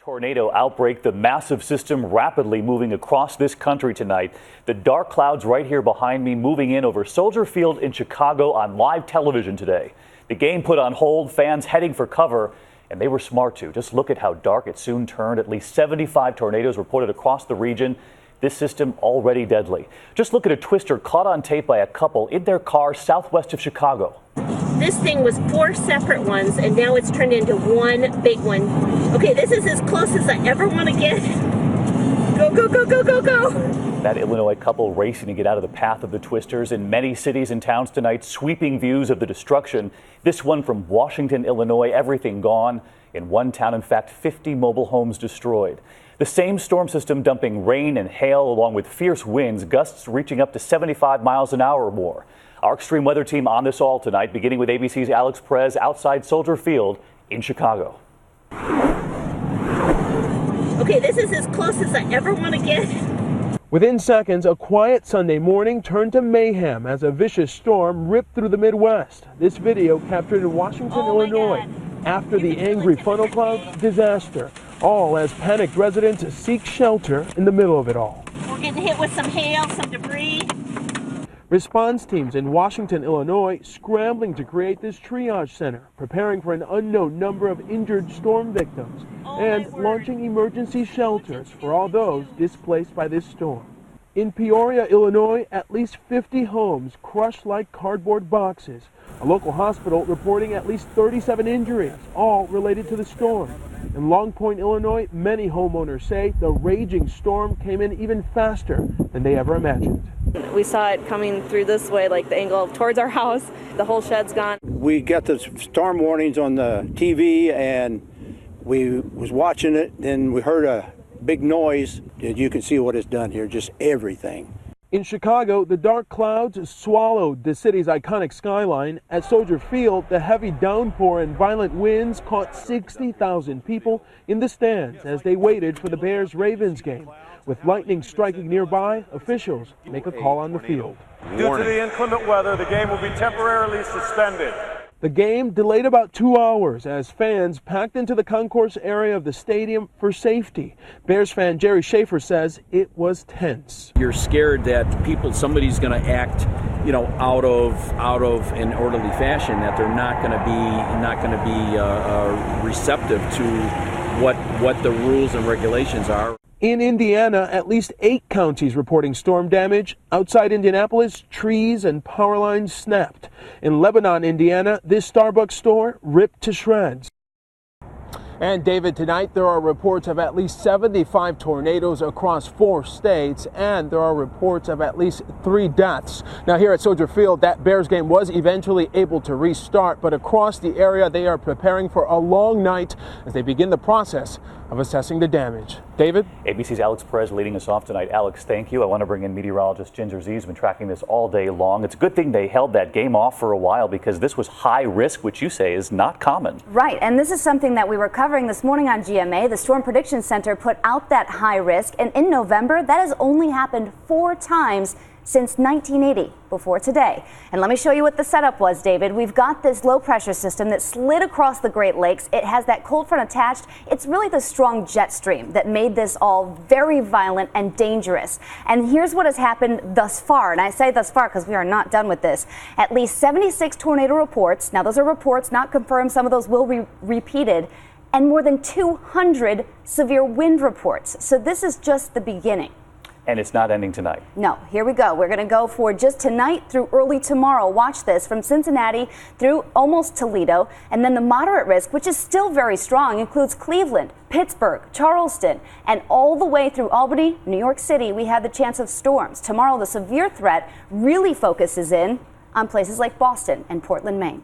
Tornado outbreak, the massive system rapidly moving across this country tonight. The dark clouds right here behind me moving in over Soldier Field in Chicago on live television today. The game put on hold, fans heading for cover, and they were smart to. Just look at how dark it soon turned. At least 75 tornadoes reported across the region. This system already deadly. Just look at a twister caught on tape by a couple in their car southwest of Chicago. This thing was 4 separate ones, and now it's turned into one big one. Okay, this is as close as I ever want to get. Go, go, go, go, go, go. That Illinois couple racing to get out of the path of the twisters. In many cities and towns tonight, sweeping views of the destruction. This one from Washington, Illinois, everything gone. In one town, in fact, 50 mobile homes destroyed. The same storm system dumping rain and hail along with fierce winds, gusts reaching up to 75 miles an hour or more. Our extreme weather team on this all tonight, beginning with ABC's Alex Perez outside Soldier Field in Chicago. Okay, this is as close as I ever want to get. Within seconds, a quiet Sunday morning turned to mayhem as a vicious storm ripped through the Midwest. This video captured in Washington, Illinois, after the angry funnel cloud disaster, all as panicked residents seek shelter in the middle of it all. We're getting hit with some hail, some debris. Response teams in Washington, Illinois, scrambling to create this triage center, preparing for an unknown number of injured storm victims, and launching emergency shelters for all those displaced by this storm. In Peoria, Illinois, at least 50 homes crushed like cardboard boxes. A local hospital reporting at least 37 injuries, all related to the storm. In Long Point, Illinois, many homeowners say the raging storm came in even faster than they ever imagined. We saw it coming through this way, like the angle towards our house. The whole shed's gone. We got the storm warnings on the TV and we was watching it, then we heard a big noise. You can see what it's done here, just everything. In Chicago, the dark clouds swallowed the city's iconic skyline. At Soldier Field, the heavy downpour and violent winds caught 60,000 people in the stands as they waited for the Bears-Ravens game. With lightning striking nearby, officials make a call on the field. Due to the inclement weather, the game will be temporarily suspended. The game delayed about 2 hours as fans packed into the concourse area of the stadium for safety. Bears fan Jerry Schaefer says it was tense. You're scared that somebody's going to act, out of an orderly fashion, that they're not going to be receptive to what the rules and regulations are. In Indiana, at least 8 counties reporting storm damage. Outside Indianapolis, trees and power lines snapped. In Lebanon, Indiana, this Starbucks store ripped to shreds. And David, tonight there are reports of at least 75 tornadoes across 4 states, and there are reports of at least 3 deaths. Now here at Soldier Field, that Bears game was eventually able to restart, but across the area they are preparing for a long night as they begin the process of assessing the damage. David? ABC's Alex Perez leading us off tonight. Alex, thank you. I want to bring in meteorologist Ginger Z, who's been tracking this all day long. It's a good thing they held that game off for a while because this was high risk, which you say is not common. Right, and this is something that we were covering this morning on GMA. The Storm Prediction Center put out that high risk, and in November, that has only happened 4 times since 1980, before today. And let me show you what the setup was, David. We've got this low pressure system that slid across the Great Lakes. It has that cold front attached. It's really the strong jet stream that made this all very violent and dangerous. And here's what has happened thus far. And I say thus far because we are not done with this. At least 76 tornado reports. Now those are reports, not confirmed. Some of those will be repeated. And more than 200 severe wind reports. So this is just the beginning. And it's not ending tonight. No, here we go. We're going to go for just tonight through early tomorrow. Watch this from Cincinnati through almost Toledo. And then the moderate risk, which is still very strong, includes Cleveland, Pittsburgh, Charleston, and all the way through Albany, New York City. We have the chance of storms. Tomorrow, the severe threat really focuses in on places like Boston and Portland, Maine.